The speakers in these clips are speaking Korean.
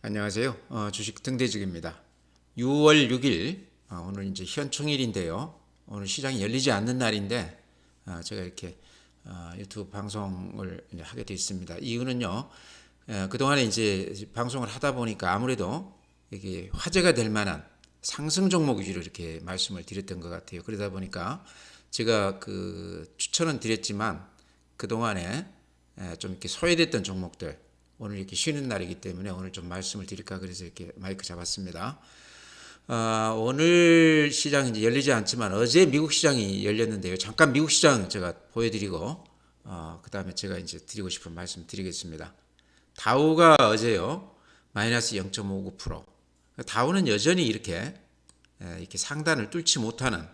안녕하세요. 주식 등대직입니다. 6월 6일 오늘 이제 현충일인데요. 오늘 시장이 열리지 않는 날인데 제가 이렇게 유튜브 방송을 이제 하게 되어 있습니다. 이유는요. 그동안에 이제 방송을 하다 보니까 아무래도 이게 화제가 될 만한 상승 종목 위주로 이렇게 말씀을 드렸던 것 같아요. 그러다 보니까 제가 그 추천은 드렸지만 그동안에 좀 이렇게 소외됐던 종목들 오늘 이렇게 쉬는 날이기 때문에 오늘 좀 말씀을 드릴까 그래서 이렇게 마이크 잡았습니다. 오늘 시장이 이제 열리지 않지만 어제 미국 시장이 열렸는데요. 잠깐 미국 시장 제가 보여드리고 그 다음에 제가 이제 드리고 싶은 말씀 드리겠습니다. 다우가 어제요 마이너스 0.59%. 다우는 여전히 이렇게 상단을 뚫지 못하는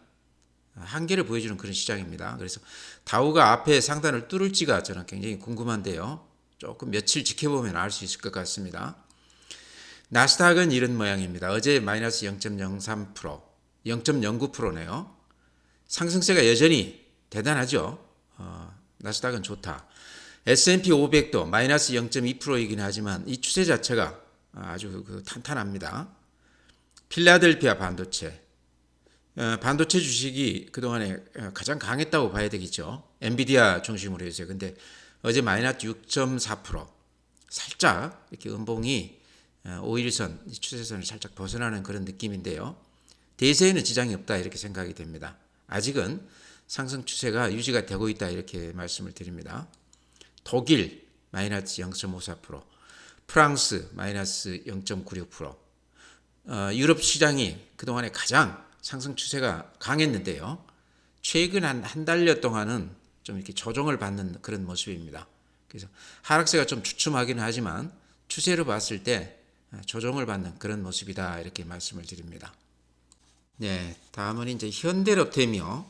한계를 보여주는 그런 시장입니다. 그래서 다우가 앞에 상단을 뚫을지가 저는 굉장히 궁금한데요. 조금 며칠 지켜보면 알 수 있을 것 같습니다. 나스닥은 이런 모양입니다. 어제 마이너스 0.03%, 0.09%네요. 상승세가 여전히 대단하죠. 나스닥은 좋다. S&P 500도 마이너스 0.2%이긴 하지만 이 추세 자체가 아주 탄탄합니다. 필라델피아 반도체, 반도체 주식이 그동안에 가장 강했다고 봐야 되겠죠. 엔비디아 중심으로 해서요. 근데 어제 마이너스 6.4% 살짝 이렇게 음봉이 5일선 추세선을 살짝 벗어나는 그런 느낌인데요. 대세에는 지장이 없다 이렇게 생각이 됩니다. 아직은 상승 추세가 유지가 되고 있다 이렇게 말씀을 드립니다. 독일 마이너스 0.54%, 프랑스 마이너스 0.96%, 유럽 시장이 그동안에 가장 상승 추세가 강했는데요. 최근 한 달여 동안은 좀 이렇게 조정을 받는 그런 모습입니다. 그래서 하락세가 좀 주춤하긴 하지만 추세로 봤을 때 조정을 받는 그런 모습이다 이렇게 말씀을 드립니다. 네, 다음은 이제 현대로템이요.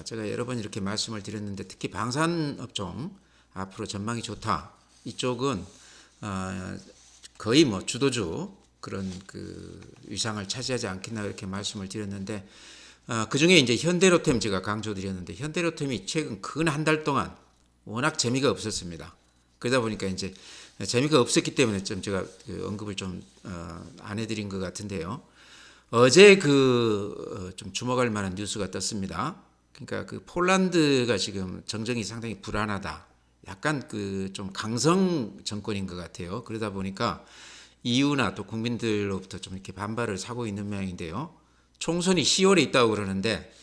제가 여러 번 이렇게 말씀을 드렸는데 특히 방산업종 앞으로 전망이 좋다. 이쪽은 거의 뭐 주도주 그런 그 위상을 차지하지 않겠나 이렇게 말씀을 드렸는데 그 중에 이제 현대로템 제가 강조드렸는데 현대로템이 최근 근 한 달 동안 워낙 재미가 없었습니다. 그러다 보니까 이제 재미가 없었기 때문에 좀 제가 그 언급을 좀 안 해드린 것 같은데요. 어제 좀 주목할 만한 뉴스가 떴습니다. 그러니까 그 폴란드가 지금 정정이 상당히 불안하다. 약간 그 좀 강성 정권인 것 같아요. 그러다 보니까 EU나 또 국민들로부터 좀 이렇게 반발을 사고 있는 모양인데요. 총선이 10월에 있다고 그러는데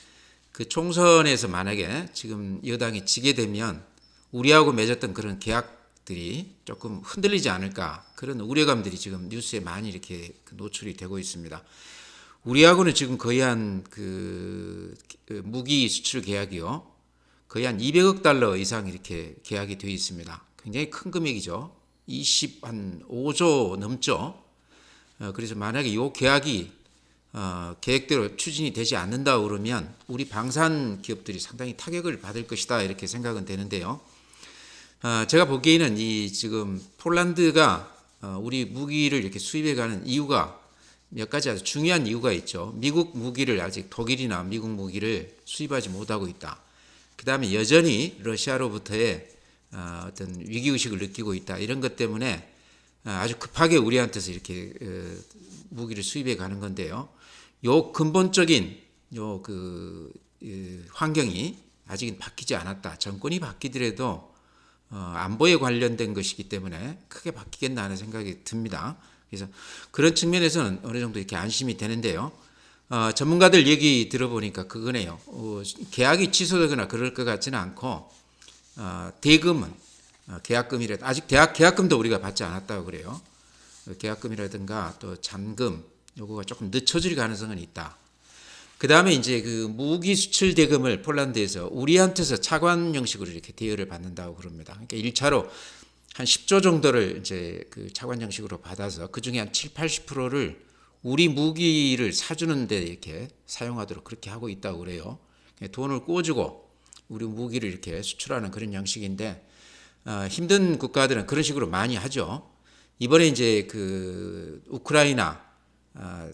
그 총선에서 만약에 지금 여당이 지게 되면 우리하고 맺었던 그런 계약들이 조금 흔들리지 않을까 그런 우려감들이 지금 뉴스에 많이 이렇게 노출이 되고 있습니다. 우리하고는 지금 거의 한 무기 수출 계약이요. 거의 한 200억 달러 이상 이렇게 계약이 되어 있습니다. 굉장히 큰 금액이죠. 25조 넘죠. 그래서 만약에 이 계약이 계획대로 추진이 되지 않는다 그러면 우리 방산 기업들이 상당히 타격을 받을 것이다 이렇게 생각은 되는데요. 제가 보기에는 이 지금 폴란드가 우리 무기를 이렇게 수입해가는 이유가 몇 가지 아주 중요한 이유가 있죠. 미국 무기를 아직 독일이나 미국 무기를 수입하지 못하고 있다. 그 다음에 여전히 러시아로부터의 어떤 위기의식을 느끼고 있다. 이런 것 때문에 아주 급하게 우리한테서 이렇게 무기를 수입해 가는 건데요. 요 근본적인 환경이 아직은 바뀌지 않았다. 정권이 바뀌더라도 안보에 관련된 것이기 때문에 크게 바뀌겠나 하는 생각이 듭니다. 그래서 그런 측면에서는 어느 정도 이렇게 안심이 되는데요. 전문가들 얘기 들어보니까 그거네요. 계약이 취소되거나 그럴 것 같지는 않고 대금은 계약금이라도 아직 계약금도 우리가 받지 않았다고 그래요. 계약금이라든가 또 잔금 요거가 조금 늦춰질 가능성은 있다. 그 다음에 이제 그 무기 수출 대금을 폴란드에서 우리한테서 차관 형식으로 이렇게 대여를 받는다고 그럽니다. 그러니까 1차로 한 10조 정도를 이제 그 차관 형식으로 받아서 그 중에 한 7, 80%를 우리 무기를 사주는데 이렇게 사용하도록 그렇게 하고 있다고 그래요. 돈을 꿔주고 우리 무기를 이렇게 수출하는 그런 형식인데 힘든 국가들은 그런 식으로 많이 하죠. 이번에 이제 그 우크라이나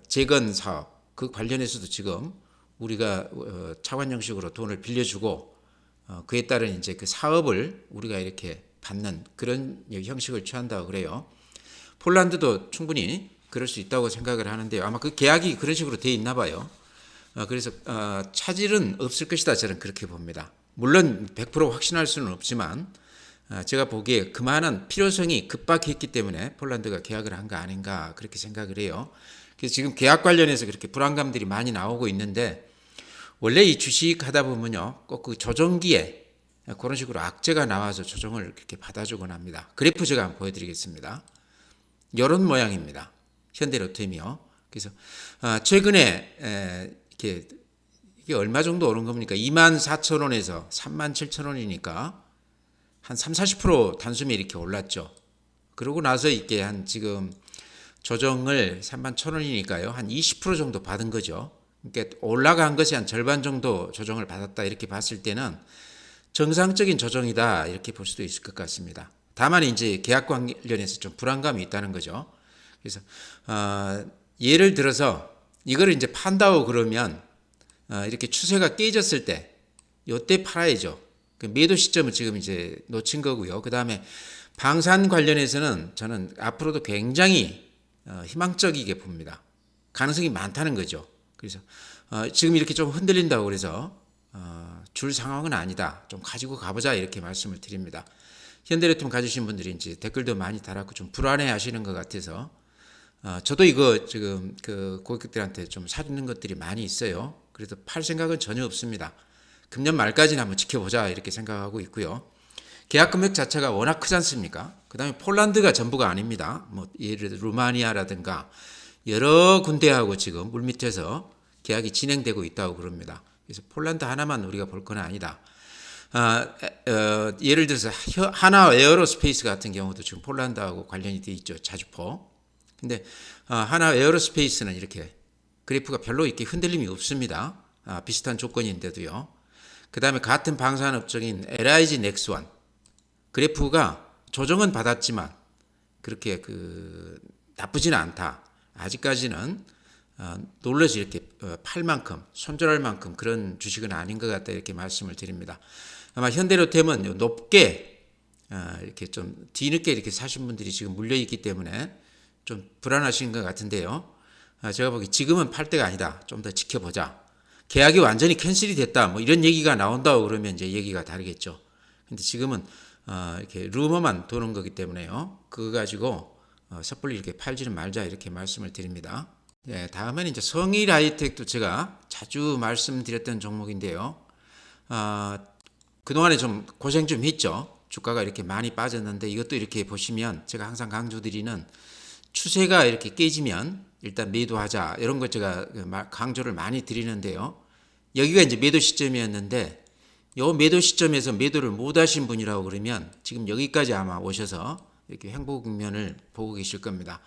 재건 사업 그 관련해서도 지금 우리가 차관 형식으로 돈을 빌려주고 그에 따른 이제 그 사업을 우리가 이렇게 받는 그런 형식을 취한다고 그래요. 폴란드도 충분히 그럴 수 있다고 생각을 하는데요. 아마 그 계약이 그런 식으로 돼 있나 봐요. 그래서 차질은 없을 것이다 저는 그렇게 봅니다. 물론 100% 확신할 수는 없지만 제가 보기에 그만한 필요성이 급박했기 때문에 폴란드가 계약을 한 거 아닌가 그렇게 생각을 해요. 그래서 지금 계약 관련해서 그렇게 불안감들이 많이 나오고 있는데 원래 이 주식 하다 보면요 꼭 그 조정기에 그런 식으로 악재가 나와서 조정을 이렇게 받아주곤 합니다. 그래프 제가 한번 보여드리겠습니다. 이런 모양입니다. 현대로템이요. 그래서 최근에 이게 얼마 정도 오른 겁니까? 24,000원에서 37,000원이니까 한 30-40% 단숨에 이렇게 올랐죠. 그러고 나서 이게 한 지금 조정을 31,000원이니까요. 한 20% 정도 받은 거죠. 그러니까 올라간 것이 한 절반 정도 조정을 받았다 이렇게 봤을 때는 정상적인 조정이다 이렇게 볼 수도 있을 것 같습니다. 다만 이제 계약 관련해서 좀 불안감이 있다는 거죠. 그래서 예를 들어서 이거를 이제 판다고 그러면 이렇게 추세가 깨졌을 때 이때 팔아야죠. 그 매도 시점은 지금 이제 놓친 거고요. 그 다음에 방산 관련해서는 저는 앞으로도 굉장히 희망적이게 봅니다. 가능성이 많다는 거죠. 그래서 지금 이렇게 좀 흔들린다고 그래서 줄 상황은 아니다. 좀 가지고 가보자 이렇게 말씀을 드립니다. 현대로템 가지신 분들이 이제 댓글도 많이 달았고 좀 불안해 하시는 것 같아서 저도 이거 지금 그 고객들한테 좀 사주는 것들이 많이 있어요. 그래서 팔 생각은 전혀 없습니다. 금년 말까지는 한번 지켜보자 이렇게 생각하고 있고요. 계약 금액 자체가 워낙 크지 않습니까? 그 다음에 폴란드가 전부가 아닙니다. 뭐 예를 들어 루마니아라든가 여러 군데하고 지금 물밑에서 계약이 진행되고 있다고 그럽니다. 그래서 폴란드 하나만 우리가 볼 건 아니다. 예를 들어서 하나 에어로스페이스 같은 경우도 지금 폴란드하고 관련이 돼 있죠. 자주포. 근데 하나 에어로스페이스는 이렇게 그래프가 별로 이렇게 흔들림이 없습니다. 비슷한 조건인데도요. 그 다음에 같은 방산업종인 LIG 넥스원 그래프가 조정은 받았지만 그렇게 나쁘지는 않다. 아직까지는 놀라서 이렇게 팔 만큼 손절할 만큼 그런 주식은 아닌 것 같다 이렇게 말씀을 드립니다. 아마 현대로템은 높게 이렇게 좀 뒤늦게 이렇게 사신 분들이 지금 물려 있기 때문에 좀 불안하신 것 같은데요. 제가 보기 지금은 팔 때가 아니다. 좀 더 지켜보자. 계약이 완전히 캔슬이 됐다. 뭐 이런 얘기가 나온다고 그러면 이제 얘기가 다르겠죠. 근데 지금은 이렇게 루머만 도는 거기 때문에요. 그거 가지고 섣불리 이렇게 팔지는 말자 이렇게 말씀을 드립니다. 네, 다음은 이제 성일 하이텍도 제가 자주 말씀드렸던 종목인데요. 그동안에 좀 고생 좀 했죠. 주가가 이렇게 많이 빠졌는데 이것도 이렇게 보시면 제가 항상 강조드리는 추세가 이렇게 깨지면 일단 매도하자 이런 것 제가 강조를 많이 드리는데요. 여기가 이제 매도 시점이었는데 요 매도 시점에서 매도를 못 하신 분이라고 그러면 지금 여기까지 아마 오셔서 이렇게 횡보 국면을 보고 계실 겁니다.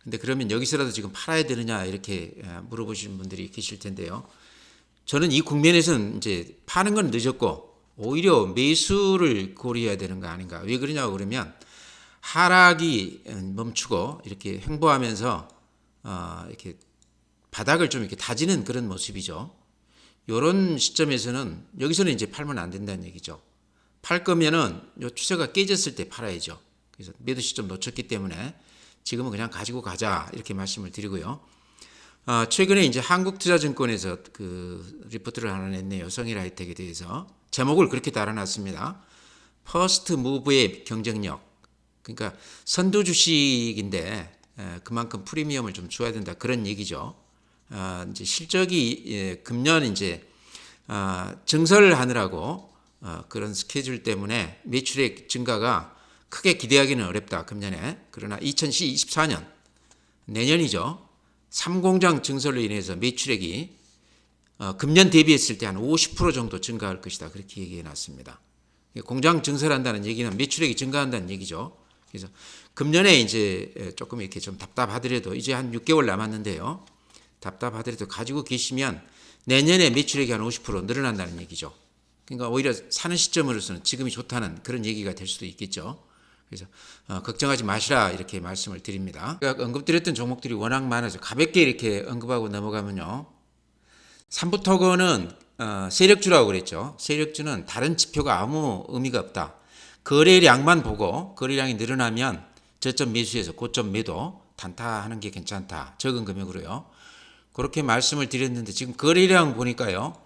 근데 그러면 여기서라도 지금 팔아야 되느냐 이렇게 물어보시는 분들이 계실 텐데요. 저는 이 국면에서는 이제 파는 건 늦었고 오히려 매수를 고려해야 되는 거 아닌가. 왜 그러냐고 그러면 하락이 멈추고 이렇게 횡보하면서 이렇게 바닥을 좀 이렇게 다지는 그런 모습이죠. 이런 시점에서는 여기서는 이제 팔면 안 된다는 얘기죠. 팔 거면은 요 추세가 깨졌을 때 팔아야죠. 그래서 매도 시점 놓쳤기 때문에 지금은 그냥 가지고 가자 이렇게 말씀을 드리고요. 최근에 이제 한국투자증권에서 그 리포트를 하나 냈네요. 성일 하이텍에 대해서 제목을 그렇게 달아놨습니다. 퍼스트 무브의 경쟁력. 그러니까 선두 주식인데 그만큼 프리미엄을 좀 줘야 된다 그런 얘기죠. 이제 실적이 금년 이제 증설을 하느라고 그런 스케줄 때문에 매출액 증가가 크게 기대하기는 어렵다 금년에. 그러나 2024년 내년이죠. 3공장 증설로 인해서 매출액이 금년 대비했을 때 한 50% 정도 증가할 것이다 그렇게 얘기해 놨습니다. 공장 증설한다는 얘기는 매출액이 증가한다는 얘기죠. 그래서 금년에 이제 조금 이렇게 좀 답답하더라도 이제 한 6개월 남았는데요. 답답하더라도 가지고 계시면 내년에 매출액이 한 50% 늘어난다는 얘기죠. 그러니까 오히려 사는 시점으로서는 지금이 좋다는 그런 얘기가 될 수도 있겠죠. 그래서 걱정하지 마시라 이렇게 말씀을 드립니다. 제가 언급드렸던 종목들이 워낙 많아서 가볍게 이렇게 언급하고 넘어가면요. 삼부토건은 세력주라고 그랬죠. 세력주는 다른 지표가 아무 의미가 없다. 거래량만 보고 거래량이 늘어나면 저점 매수에서 고점 매도 단타하는 게 괜찮다. 적은 금액으로요. 그렇게 말씀을 드렸는데 지금 거래량 보니까요.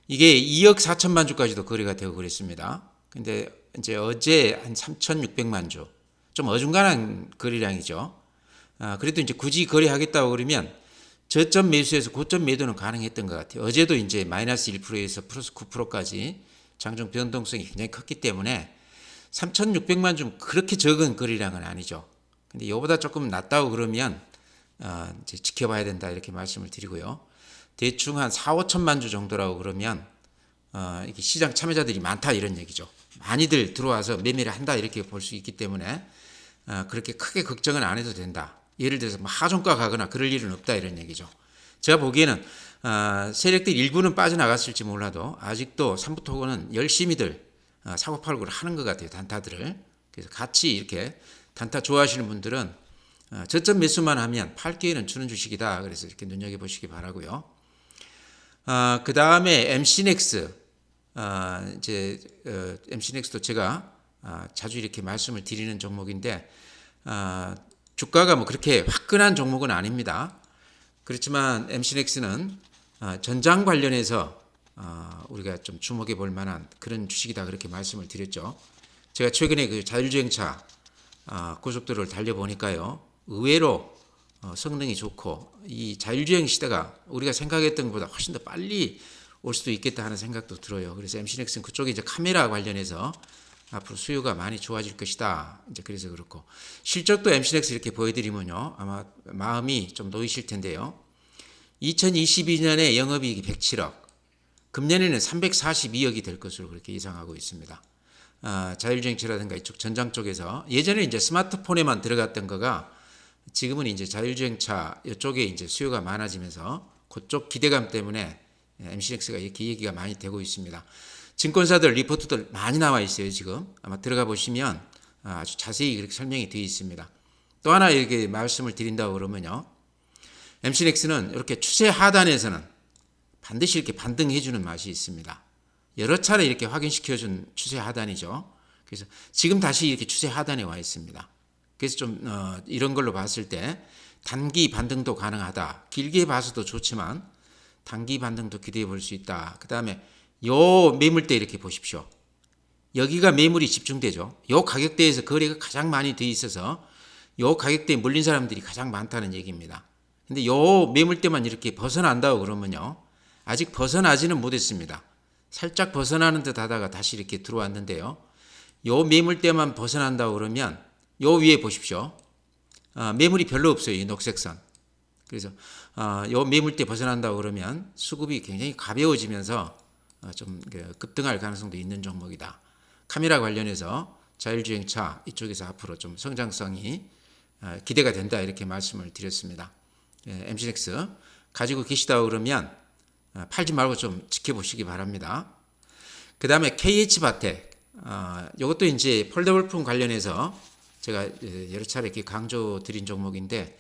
이게 2억 4천만 주까지도 거래가 되고 그랬습니다. 근데 이제 어제 한 3,600만 주. 좀 어중간한 거래량이죠. 그래도 이제 굳이 거래하겠다고 그러면 저점 매수에서 고점 매도는 가능했던 것 같아요. 어제도 이제 마이너스 1%에서 플러스 9%까지 장중 변동성이 굉장히 컸기 때문에 3,600만 좀 그렇게 적은 거래량은 아니죠. 근데 이거보다 조금 낮다고 그러면 이제 지켜봐야 된다 이렇게 말씀을 드리고요. 대충 한 4, 5천만 주 정도라고 그러면 이게 시장 참여자들이 많다 이런 얘기죠. 많이들 들어와서 매매를 한다 이렇게 볼 수 있기 때문에 그렇게 크게 걱정은 안 해도 된다. 예를 들어서 뭐 하종가 가거나 그럴 일은 없다 이런 얘기죠. 제가 보기에는 세력들 일부는 빠져나갔을지 몰라도 아직도 삼부토고는 열심히들 사고팔고를 하는 것 같아요. 단타들을. 그래서 같이 이렇게 단타 좋아하시는 분들은 저점 매수만 하면 팔 기회는 주는 주식이다. 그래서 이렇게 눈여겨보시기 바라고요. 그 다음에 MC넥스. MC넥스도 제가 자주 이렇게 말씀을 드리는 종목인데 주가가 뭐 그렇게 화끈한 종목은 아닙니다. 그렇지만 MC넥스는 전장 관련해서 우리가 좀 주목해 볼 만한 그런 주식이다 그렇게 말씀을 드렸죠. 제가 최근에 그 자율주행차 고속도로를 달려보니까요. 의외로 성능이 좋고 이 자율주행 시대가 우리가 생각했던 것보다 훨씬 더 빨리 올 수도 있겠다 하는 생각도 들어요. 그래서 MC넥스는 그쪽에 이제 카메라 관련해서 앞으로 수요가 많이 좋아질 것이다. 이제 그래서 그렇고 실적도 MC넥스 이렇게 보여드리면요. 아마 마음이 좀 놓이실 텐데요. 2022년에 영업이익이 107억, 금년에는 342억이 될 것으로 그렇게 예상하고 있습니다. 자율주행차라든가 이쪽 전장 쪽에서 예전에 이제 스마트폰에만 들어갔던 거가 지금은 이제 자율주행차 이쪽에 이제 수요가 많아지면서 그쪽 기대감 때문에 MC넥스가 이렇게 얘기가 많이 되고 있습니다. 증권사들 리포트들 많이 나와 있어요. 지금 아마 들어가 보시면 아주 자세히 그렇게 설명이 되어 있습니다. 또 하나 이렇게 말씀을 드린다고 그러면요. MC넥스는 이렇게 추세 하단에서는 반드시 이렇게 반등해 주는 맛이 있습니다. 여러 차례 이렇게 확인시켜준 추세 하단이죠. 그래서 지금 다시 이렇게 추세 하단에 와 있습니다. 그래서 좀 이런 걸로 봤을 때 단기 반등도 가능하다. 길게 봐서도 좋지만 단기 반등도 기대해 볼 수 있다. 그 다음에 요 매물대 이렇게 보십시오. 여기가 매물이 집중되죠. 요 가격대에서 거래가 가장 많이 돼 있어서 요 가격대에 물린 사람들이 가장 많다는 얘기입니다. 근데 요 매물대만 이렇게 벗어난다고 그러면요. 아직 벗어나지는 못했습니다. 살짝 벗어나는 듯 하다가 다시 이렇게 들어왔는데요. 요 매물대만 벗어난다고 그러면 요 위에 보십시오. 매물이 별로 없어요. 이 녹색선. 그래서 요 매물대 벗어난다고 그러면 수급이 굉장히 가벼워지면서 좀 급등할 가능성도 있는 종목이다. 카메라 관련해서 자율주행차 이쪽에서 앞으로 좀 성장성이 기대가 된다 이렇게 말씀을 드렸습니다. MC넥스 가지고 계시다고 그러면 팔지 말고 좀 지켜보시기 바랍니다. 그 다음에 KH바텍 이것도 이제 폴더블품 관련해서 제가 여러 차례 이렇게 강조 드린 종목인데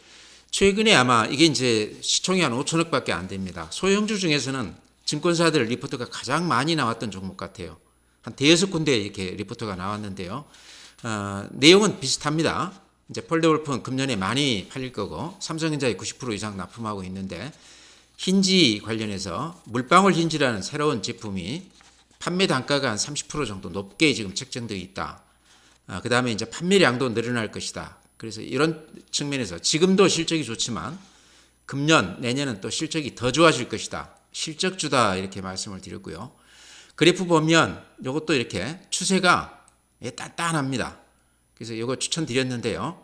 최근에 아마 이게 이제 시총이 한 5천억밖에 안 됩니다. 소형주 중에서는 증권사들 리포트가 가장 많이 나왔던 종목 같아요. 한 대여섯 군데 이렇게 리포트가 나왔는데요. 내용은 비슷합니다. 이제 폴더블품 금년에 많이 팔릴 거고 삼성전자에 90% 이상 납품하고 있는데 힌지 관련해서 물방울 힌지라는 새로운 제품이 판매 단가가 한 30% 정도 높게 지금 책정되어 있다. 그 다음에 이제 판매량도 늘어날 것이다. 그래서 이런 측면에서 지금도 실적이 좋지만 금년, 내년은 또 실적이 더 좋아질 것이다. 실적주다 이렇게 말씀을 드렸고요. 그래프 보면 이것도 이렇게 추세가 단단합니다. 그래서 이거 추천드렸는데요.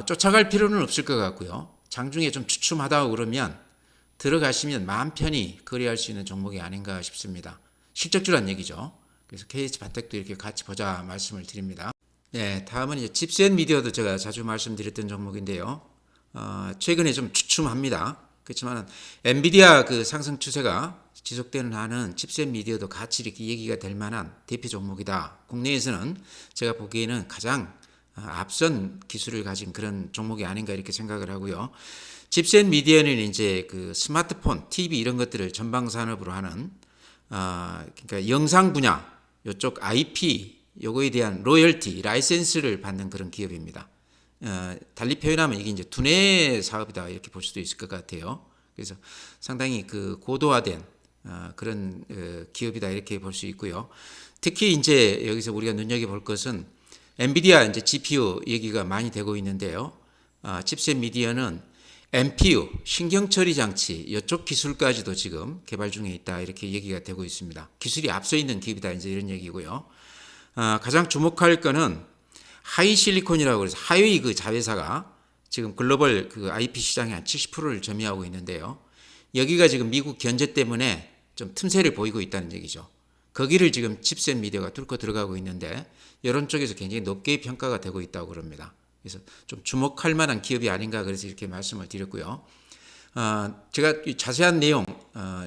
쫓아갈 필요는 없을 것 같고요. 장중에 좀 주춤하다고 그러면 들어가시면 마음 편히 거래할 수 있는 종목이 아닌가 싶습니다. 실적주란 얘기죠. 그래서 KH바텍도 이렇게 같이 보자 말씀을 드립니다. 네, 다음은 이제 집센미디어도 제가 자주 말씀드렸던 종목인데요. 최근에 좀 주춤합니다. 그렇지만 엔비디아 그 상승 추세가 지속되는 한은 집센미디어도 같이 이렇게 얘기가 될 만한 대표 종목이다. 국내에서는 제가 보기에는 가장 앞선 기술을 가진 그런 종목이 아닌가 이렇게 생각을 하고요. 집센미디어는 이제 그 스마트폰, TV 이런 것들을 전방 산업으로 하는 그러니까 영상 분야 이쪽 IP 요거에 대한 로열티, 라이센스를 받는 그런 기업입니다. 달리 표현하면 이게 이제 두뇌 사업이다 이렇게 볼 수도 있을 것 같아요. 그래서 상당히 그 고도화된 그런 기업이다 이렇게 볼 수 있고요. 특히 이제 여기서 우리가 눈여겨볼 것은 엔비디아 이제 GPU 얘기가 많이 되고 있는데요. 칩셋 미디어는 NPU 신경처리 장치 이쪽 기술까지도 지금 개발 중에 있다 이렇게 얘기가 되고 있습니다. 기술이 앞서 있는 기업이다 이제 이런 얘기고요. 가장 주목할 거는 하이실리콘이라고 그래서 하웨이 그 자회사가 지금 글로벌 그 IP 시장의 한 70%를 점유하고 있는데요. 여기가 지금 미국 견제 때문에 좀 틈새를 보이고 있다는 얘기죠. 거기를 지금 칩셋 미디어가 뚫고 들어가고 있는데 이런 쪽에서 굉장히 높게 평가가 되고 있다고 그럽니다. 그래서 좀 주목할 만한 기업이 아닌가 그래서 이렇게 말씀을 드렸고요. 제가 자세한 내용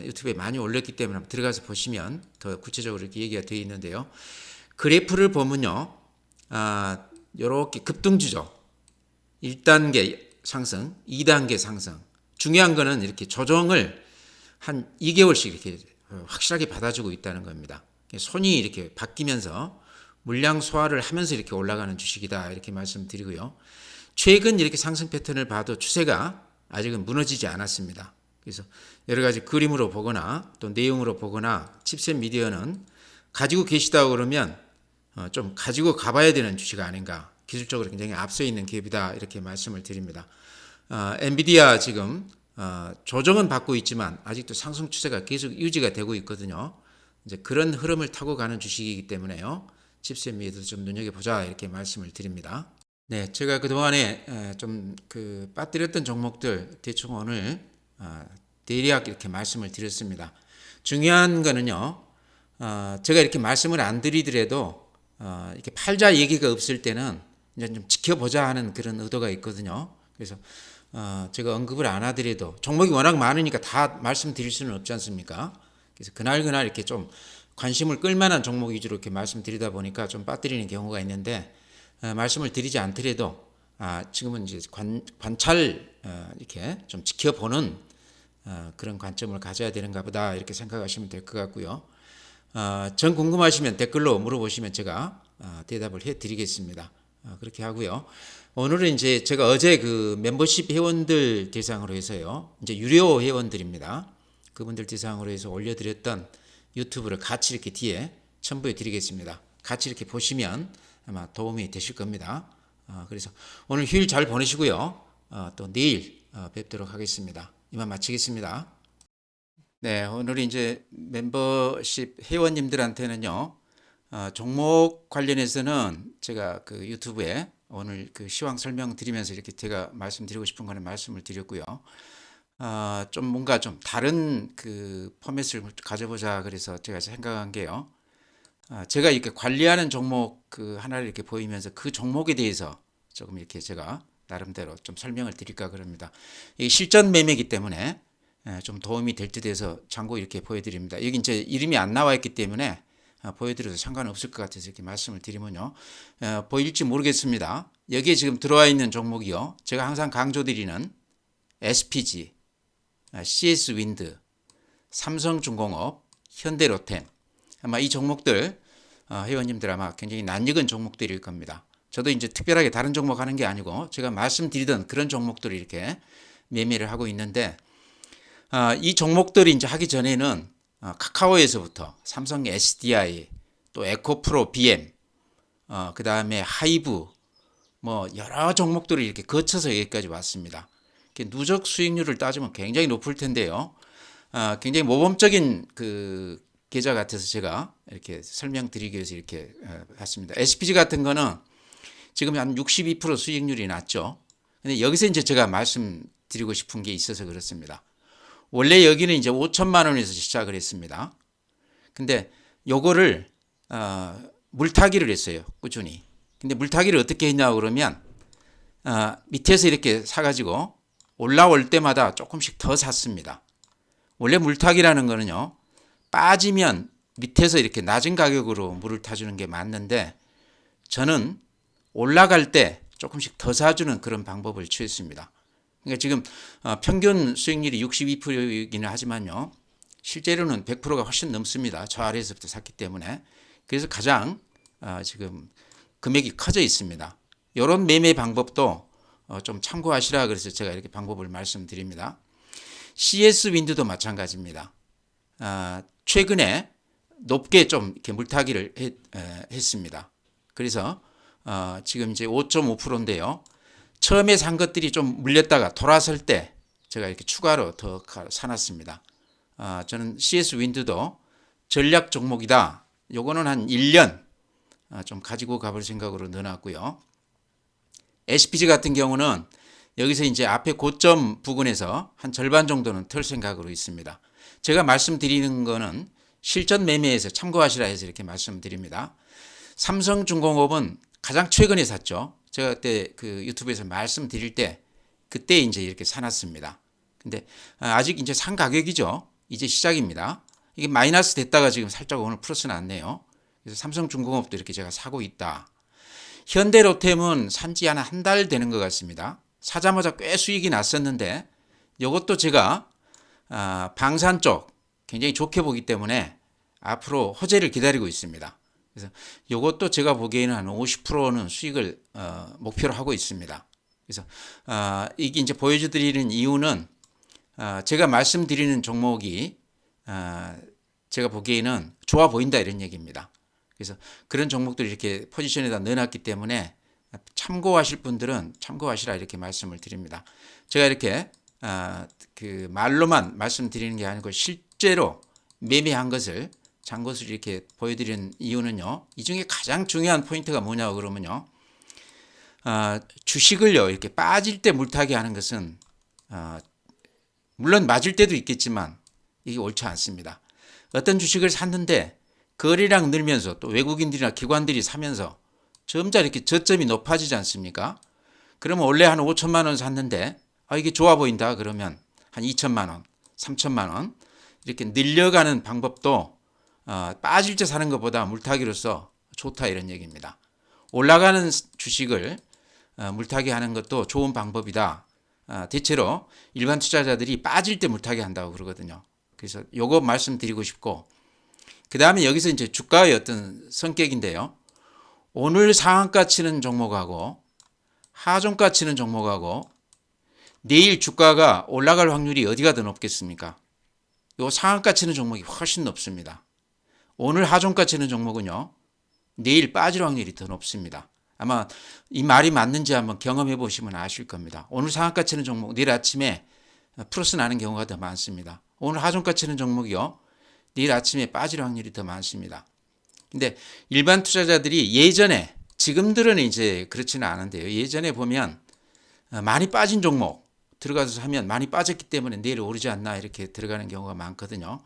유튜브에 많이 올렸기 때문에 한번 들어가서 보시면 더 구체적으로 이렇게 얘기가 되어 있는데요. 그래프를 보면요. 이렇게 급등주죠. 1단계 상승, 2단계 상승. 중요한 거는 이렇게 조정을 한 2개월씩 이렇게 확실하게 받아주고 있다는 겁니다. 손이 이렇게 바뀌면서 물량 소화를 하면서 이렇게 올라가는 주식이다 이렇게 말씀드리고요. 최근 이렇게 상승 패턴을 봐도 추세가 아직은 무너지지 않았습니다. 그래서 여러 가지 그림으로 보거나 또 내용으로 보거나 칩셋 미디어는 가지고 계시다고 그러면 좀 가지고 가봐야 되는 주식 아닌가. 기술적으로 굉장히 앞서 있는 기업이다 이렇게 말씀을 드립니다. 엔비디아 지금 조정은 받고 있지만 아직도 상승 추세가 계속 유지가 되고 있거든요. 이제 그런 흐름을 타고 가는 주식이기 때문에요. 칩셋 미디어도 좀 눈여겨보자 이렇게 말씀을 드립니다. 네, 제가 그동안에 좀 그 빠뜨렸던 종목들 대충 오늘 대략 이렇게 말씀을 드렸습니다. 중요한 거는요. 제가 이렇게 말씀을 안 드리더라도 이렇게 팔자 얘기가 없을 때는 이제 좀 지켜보자 하는 그런 의도가 있거든요. 그래서 제가 언급을 안 하더라도 종목이 워낙 많으니까 다 말씀드릴 수는 없지 않습니까? 그래서 그날 이렇게 좀 관심을 끌만한 종목 위주로 이렇게 말씀드리다 보니까 좀 빠뜨리는 경우가 있는데 말씀을 드리지 않더라도 지금은 이제 관찰 이렇게 좀 지켜보는 그런 관점을 가져야 되는가 보다 이렇게 생각하시면 될 것 같고요. 전 궁금하시면 댓글로 물어보시면 제가 대답을 해드리겠습니다. 그렇게 하고요. 오늘은 이제 제가 어제 그 멤버십 회원들 대상으로 해서요. 이제 유료 회원들입니다. 그분들 대상으로 해서 올려드렸던 유튜브를 같이 이렇게 뒤에 첨부해 드리겠습니다. 같이 이렇게 보시면 아마 도움이 되실 겁니다. 그래서 오늘 휴일 잘 보내시고요. 또 내일 뵙도록 하겠습니다. 이만 마치겠습니다. 네, 오늘 이제 멤버십 회원님들한테는요, 종목 관련해서는 제가 그 유튜브에 오늘 그 시황 설명 드리면서 이렇게 제가 말씀드리고 싶은 거는 말씀을 드렸고요. 좀 뭔가 좀 다른 그 포맷을 가져보자 그래서 제가 생각한 게요. 제가 이렇게 관리하는 종목 그 하나를 이렇게 보이면서 그 종목에 대해서 조금 이렇게 제가 나름대로 좀 설명을 드릴까 그럽니다. 이 실전 매매이기 때문에 좀 도움이 될 듯 해서 참고 이렇게 보여드립니다. 여기 이제 이름이 안 나와 있기 때문에 보여드려도 상관없을 것 같아서 이렇게 말씀을 드리면요. 보일지 모르겠습니다. 여기에 지금 들어와 있는 종목이요. 제가 항상 강조드리는 SPG, CS 윈드, 삼성중공업, 현대로템 아마 이 종목들 회원님들 아마 굉장히 낯익은 종목들일 겁니다. 저도 이제 특별하게 다른 종목 하는 게 아니고 제가 말씀드리던 그런 종목들을 이렇게 매매를 하고 있는데 이 종목들이 이제 하기 전에는 카카오에서부터 삼성 SDI 또 에코프로 BM 그 다음에 하이브 뭐 여러 종목들을 이렇게 거쳐서 여기까지 왔습니다. 누적 수익률을 따지면 굉장히 높을 텐데요. 굉장히 모범적인 그 계좌 같아서 제가 이렇게 설명드리기 위해서 이렇게 했습니다. SPG 같은 거는 지금 한 62% 수익률이 났죠. 근데 여기서 이제 제가 말씀드리고 싶은 게 있어서 그렇습니다. 원래 여기는 이제 5천만 원에서 시작을 했습니다. 근데 요거를 물타기를 했어요. 꾸준히. 근데 물타기를 어떻게 했냐 그러면 밑에서 이렇게 사가지고 올라올 때마다 조금씩 더 샀습니다. 원래 물타기라는 거는요. 빠지면 밑에서 이렇게 낮은 가격으로 물을 타주는 게 맞는데 저는 올라갈 때 조금씩 더 사주는 그런 방법을 취했습니다. 그러니까 지금 평균 수익률이 62%이기는 하지만요. 실제로는 100%가 훨씬 넘습니다. 저 아래에서부터 샀기 때문에. 그래서 가장 지금 금액이 커져 있습니다. 이런 매매 방법도 좀 참고하시라 그래서 제가 이렇게 방법을 말씀드립니다. CS 윈드도 마찬가지입니다. 최근에 높게 좀 이렇게 물타기를 했습니다. 그래서 지금 이제 5.5%인데요. 처음에 산 것들이 좀 물렸다가 돌아설 때 제가 이렇게 추가로 더 사놨습니다. 저는 CS 윈드도 전략 종목이다. 요거는 한 1년 좀 가지고 가볼 생각으로 넣어놨고요. SPG 같은 경우는 여기서 이제 앞에 고점 부근에서 한 절반 정도는 털 생각으로 있습니다. 제가 말씀드리는 거는 실전 매매에서 참고하시라 해서 이렇게 말씀드립니다. 삼성중공업은 가장 최근에 샀죠. 제가 그때 그 유튜브에서 말씀드릴 때 그때 이제 이렇게 사놨습니다. 근데 아직 이제 산 가격이죠. 이제 시작입니다. 이게 마이너스 됐다가 지금 살짝 오늘 플러스 났네요. 그래서 삼성중공업도 이렇게 제가 사고 있다. 현대로템은 산지 한 달 되는 것 같습니다. 사자마자 꽤 수익이 났었는데 이것도 제가 방산 쪽 굉장히 좋게 보기 때문에 앞으로 호재를 기다리고 있습니다. 그래서 이것도 제가 보기에는 한 50%는 수익을 목표로 하고 있습니다. 그래서 이게 이제 보여드리는 이유는 제가 말씀드리는 종목이 제가 보기에는 좋아 보인다 이런 얘기입니다. 그래서 그런 종목들을 이렇게 포지션에다 넣어놨기 때문에 참고하실 분들은 참고하시라 이렇게 말씀을 드립니다. 제가 이렇게 그 말로만 말씀드리는 게 아니고 실제로 매매한 것을 잔 것을 이렇게 보여드리는 이유는요. 이 중에 가장 중요한 포인트가 뭐냐고 그러면요. 주식을요 이렇게 빠질 때 물타기 하는 것은 물론 맞을 때도 있겠지만 이게 옳지 않습니다. 어떤 주식을 샀는데 거래량 늘면서 또 외국인들이나 기관들이 사면서 점차 이렇게 저점이 높아지지 않습니까? 그러면 원래 한 5천만 원 샀는데 이게 좋아 보인다 그러면 한 2천만 원, 3천만 원 이렇게 늘려가는 방법도 빠질 때 사는 것보다 물타기로서 좋다 이런 얘기입니다. 올라가는 주식을 물타기 하는 것도 좋은 방법이다. 대체로 일반 투자자들이 빠질 때 물타기 한다고 그러거든요. 그래서 요거 말씀드리고 싶고 그 다음에 여기서 이제 주가의 어떤 성격인데요. 오늘 상한가 치는 종목하고 하종가 치는 종목하고 내일 주가가 올라갈 확률이 어디가 더 높겠습니까? 요 상한가 치는 종목이 훨씬 높습니다. 오늘 하종가 치는 종목은요. 내일 빠질 확률이 더 높습니다. 아마 이 말이 맞는지 한번 경험해 보시면 아실 겁니다. 오늘 상한가 치는 종목 내일 아침에 플러스 나는 경우가 더 많습니다. 오늘 하종가 치는 종목이요. 내일 아침에 빠질 확률이 더 많습니다. 근데 일반 투자자들이 예전에 지금들은 이제 그렇지는 않은데요. 예전에 보면 많이 빠진 종목 들어가서 하면 많이 빠졌기 때문에 내일 오르지 않나 이렇게 들어가는 경우가 많거든요.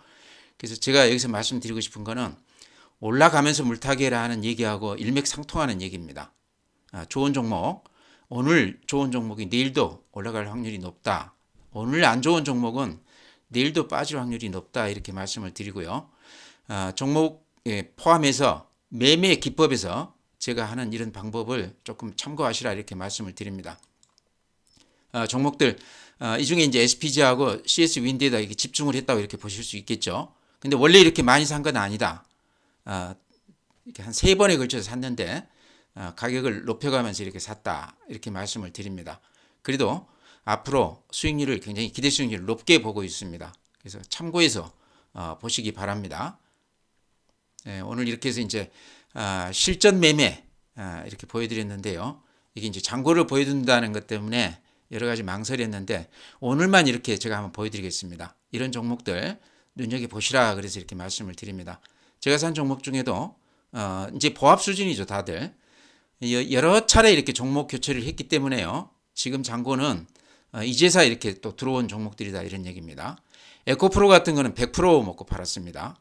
그래서 제가 여기서 말씀드리고 싶은 거는 올라가면서 물타기라 하는 얘기하고 일맥상통하는 얘기입니다. 좋은 종목, 오늘 좋은 종목이 내일도 올라갈 확률이 높다. 오늘 안 좋은 종목은 내일도 빠질 확률이 높다 이렇게 말씀을 드리고요. 종목에 포함해서 매매 기법에서 제가 하는 이런 방법을 조금 참고하시라 이렇게 말씀을 드립니다. 종목들 이 중에 이제 SPG하고 CS 윈드에다 이렇게 집중을 했다고 이렇게 보실 수 있겠죠. 근데 원래 이렇게 많이 산 건 아니다. 이렇게 한 3번에 걸쳐서 샀는데 가격을 높여가면서 이렇게 샀다 이렇게 말씀을 드립니다. 그래도 앞으로 수익률을 굉장히 기대 수익률을 높게 보고 있습니다. 그래서 참고해서 보시기 바랍니다. 오늘 이렇게 해서 이제 실전 매매 이렇게 보여드렸는데요. 이게 이제 잔고를 보여준다는 것 때문에 여러 가지 망설였는데 오늘만 이렇게 제가 한번 보여드리겠습니다. 이런 종목들 눈여겨 보시라 그래서 이렇게 말씀을 드립니다. 제가 산 종목 중에도 이제 보합 수준이죠 다들 여러 차례 이렇게 종목 교체를 했기 때문에요. 지금 잔고는 이제서 이렇게 또 들어온 종목들이다 이런 얘기입니다. 에코프로 같은 거는 100% 먹고 팔았습니다.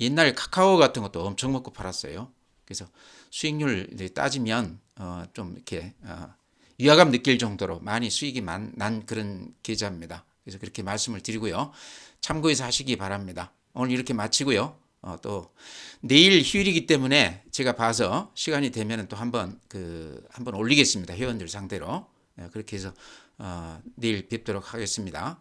옛날 카카오 같은 것도 엄청 먹고 팔았어요. 그래서 수익률 따지면 좀 이렇게 위화감 느낄 정도로 많이 수익이 난 그런 계좌입니다. 그래서 그렇게 말씀을 드리고요. 참고해서 하시기 바랍니다. 오늘 이렇게 마치고요. 또 내일 휴일이기 때문에 제가 봐서 시간이 되면 또 한번 올리겠습니다. 회원들 상대로 그렇게 해서 내일 뵙도록 하겠습니다.